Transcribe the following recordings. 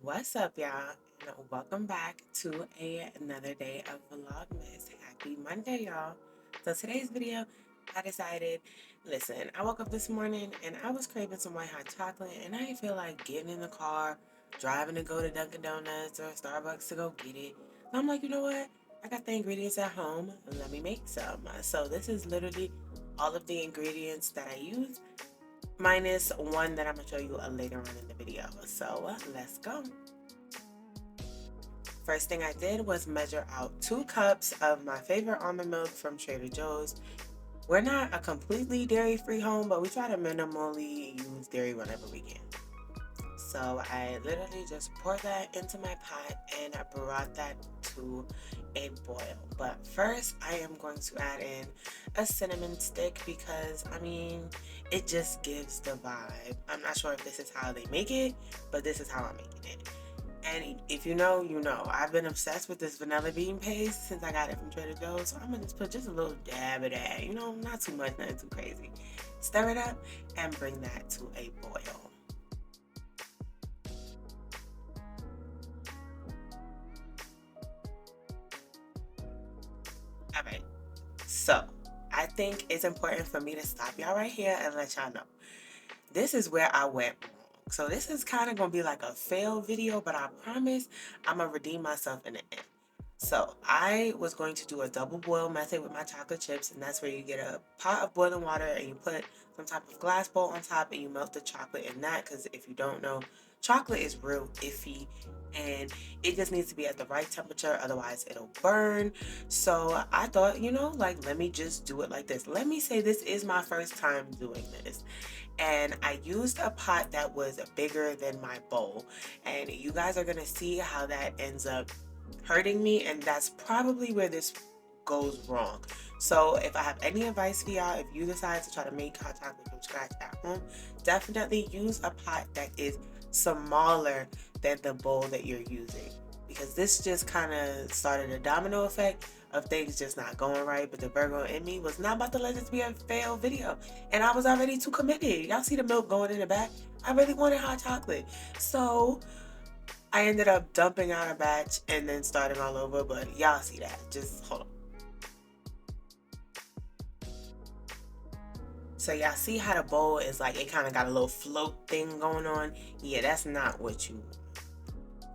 What's up, y'all? And welcome back to another day of Vlogmas. Happy Monday, y'all. So today's video, I decided, listen, I woke up this morning and I was craving some white hot chocolate and I didn't feel like getting in the car, driving to go to Dunkin' Donuts or Starbucks to go get it. So I'm like, you know what? I got the ingredients at home. Let me make some. So this is literally all of the ingredients that I use minus one that I'm gonna show you later on in the video. So let's go. First thing I did was measure out 2 cups of my favorite almond milk from Trader Joe's. We're not a completely dairy-free home, but we try to minimally use dairy whenever we can. So I literally just poured that into my pot and I brought that to a boil. But first I am going to add in a cinnamon stick because it just gives the vibe. I'm not sure if this is how they make it, but this is how I'm making it. And if you know, you know. I've been obsessed with this vanilla bean paste since I got it from Trader Joe's. So I'm gonna just put just a little dab of that. Not too much, nothing too crazy. Stir it up and bring that to a boil. Alright, so I think it's important for me to stop y'all right here and let y'all know. This is where I went wrong. So this is kind of gonna be like a fail video, but I promise I'm gonna redeem myself in the end. So I was going to do a double boil method with my chocolate chips, and that's where you get a pot of boiling water and you put some type of glass bowl on top and you melt the chocolate in that, because if you don't know, chocolate is real iffy and it just needs to be at the right temperature, otherwise it'll burn. So I thought, like, let me just do it like this. Let me say this is my first time doing this. And I used a pot that was bigger than my bowl, and you guys are gonna see how that ends up hurting me, and that's probably where this goes wrong. So if I have any advice for y'all, if you decide to try to make hot chocolate from scratch at home, definitely use a pot that is smaller than the bowl that you're using, because this just kind of started a domino effect of things just not going right. But the Virgo in me was not about to let this be a fail video, and I was already too committed. Y'all see the milk going in the back? I really wanted hot chocolate, so I ended up dumping out a batch and then starting all over, but y'all see that. Just hold on. So y'all see how the bowl is like, it kind of got a little float thing going on? Yeah, that's not what you want.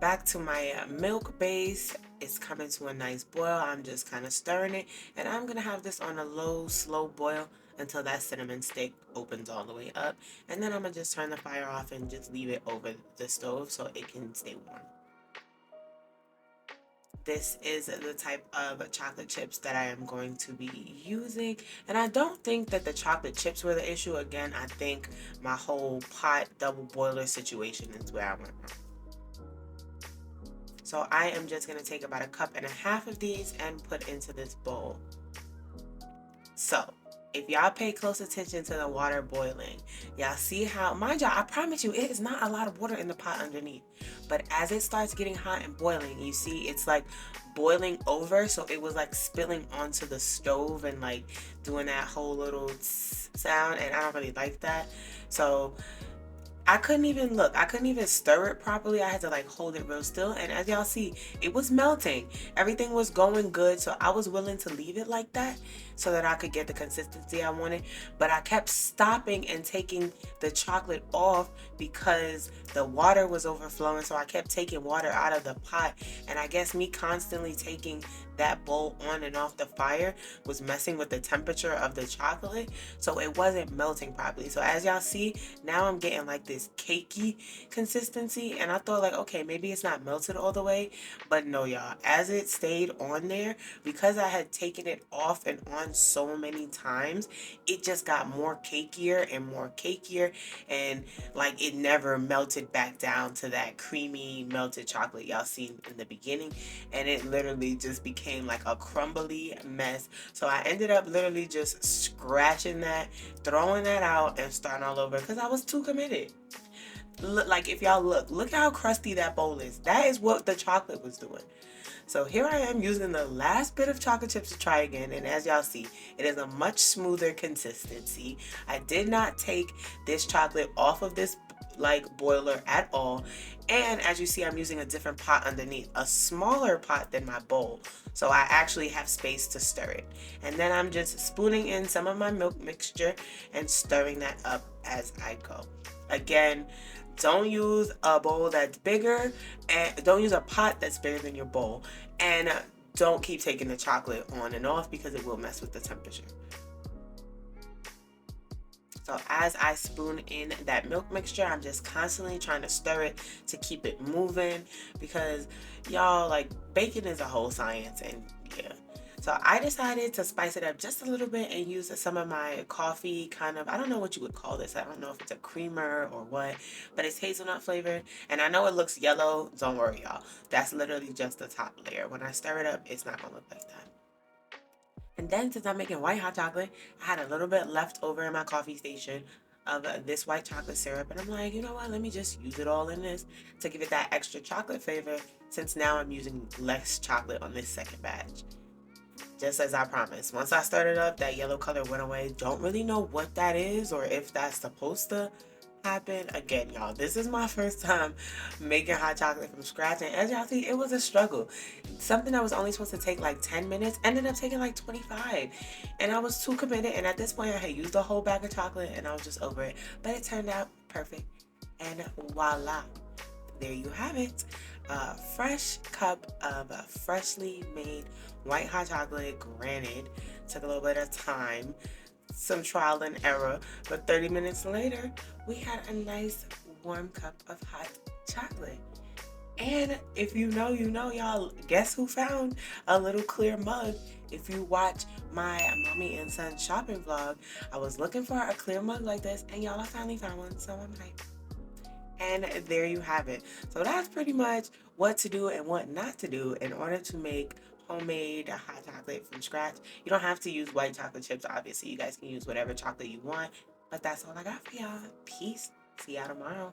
Back to my milk base. It's coming to a nice boil. I'm just kind of stirring it, and I'm going to have this on a low, slow boil until that cinnamon stick opens all the way up. And then I'm going to just turn the fire off and just leave it over the stove so it can stay warm. This is the type of chocolate chips that I am going to be using. And I don't think that the chocolate chips were the issue. Again, I think my whole pot double boiler situation is where I went wrong. So I am just going to take about 1.5 cups of these and put into this bowl. So if y'all pay close attention to the water boiling, y'all see how, mind y'all, I promise you, it is not a lot of water in the pot underneath. But as it starts getting hot and boiling, you see it's like boiling over. So it was like spilling onto the stove and like doing that whole little sound. And I don't really like that. So I couldn't even stir it properly. I had to like hold it real still. And as y'all see, it was melting. Everything was going good. So I was willing to leave it like that so that I could get the consistency I wanted. But I kept stopping and taking the chocolate off because the water was overflowing. So I kept taking water out of the pot. And I guess me constantly taking that bowl on and off the fire was messing with the temperature of the chocolate. So it wasn't melting properly. So as y'all see, now I'm getting like this cakey consistency, and I thought like, okay, maybe it's not melted all the way, but no, y'all, as it stayed on there, because I had taken it off and on so many times, it just got more cakier and more cakier, and like it never melted back down to that creamy melted chocolate y'all seen in the beginning, and it literally just became like a crumbly mess. So I ended up literally just scratching that, throwing that out, and starting all over because I was too committed. Look, like if y'all look how crusty that bowl is. That is what the chocolate was doing. So here I am using the last bit of chocolate chips to try again, and as y'all see, it is a much smoother consistency. I did not take this chocolate off of this like boiler at all. And as you see, I'm using a different pot underneath, a smaller pot than my bowl, so I actually have space to stir it. And then I'm just spooning in some of my milk mixture and stirring that up as I go. Again, don't use a bowl that's bigger, and don't use a pot that's bigger than your bowl, and don't keep taking the chocolate on and off because it will mess with the temperature. So as I spoon in that milk mixture, I'm just constantly trying to stir it to keep it moving, because y'all, like, baking is a whole science. And yeah, so I decided to spice it up just a little bit and use some of my coffee kind of, I don't know what you would call this. I don't know if it's a creamer or what, but it's hazelnut flavored. And I know it looks yellow. Don't worry, y'all. That's literally just the top layer. When I stir it up, it's not gonna look like that. And then, since I'm making white hot chocolate, I had a little bit left over in my coffee station of this white chocolate syrup. And I'm like, you know what? Let me just use it all in this to give it that extra chocolate flavor, since now I'm using less chocolate on this second batch. Just as I promised. Once I started up, that yellow color went away. Don't really know what that is or if that's supposed to happen. Again, y'all, this is my first time making hot chocolate from scratch, and as y'all see, it was a struggle. Something that was only supposed to take like 10 minutes ended up taking like 25, and I was too committed, and at this point I had used a whole bag of chocolate and I was just over it. But it turned out perfect, and voila, there you have it. A fresh cup of freshly made white hot chocolate. Granted, took a little bit of time, some trial and error, but 30 minutes later, we had a nice warm cup of hot chocolate. And if you know, you know, y'all. Guess who found a little clear mug? If you watch my mommy and son shopping vlog, I was looking for a clear mug like this, and y'all, I finally found one, so I'm hyped. And there you have it. So that's pretty much what to do and what not to do in order to make homemade hot chocolate from scratch. You don't have to use white chocolate chips, obviously. You guys can use whatever chocolate you want. But that's all I got for y'all. Peace. See y'all tomorrow.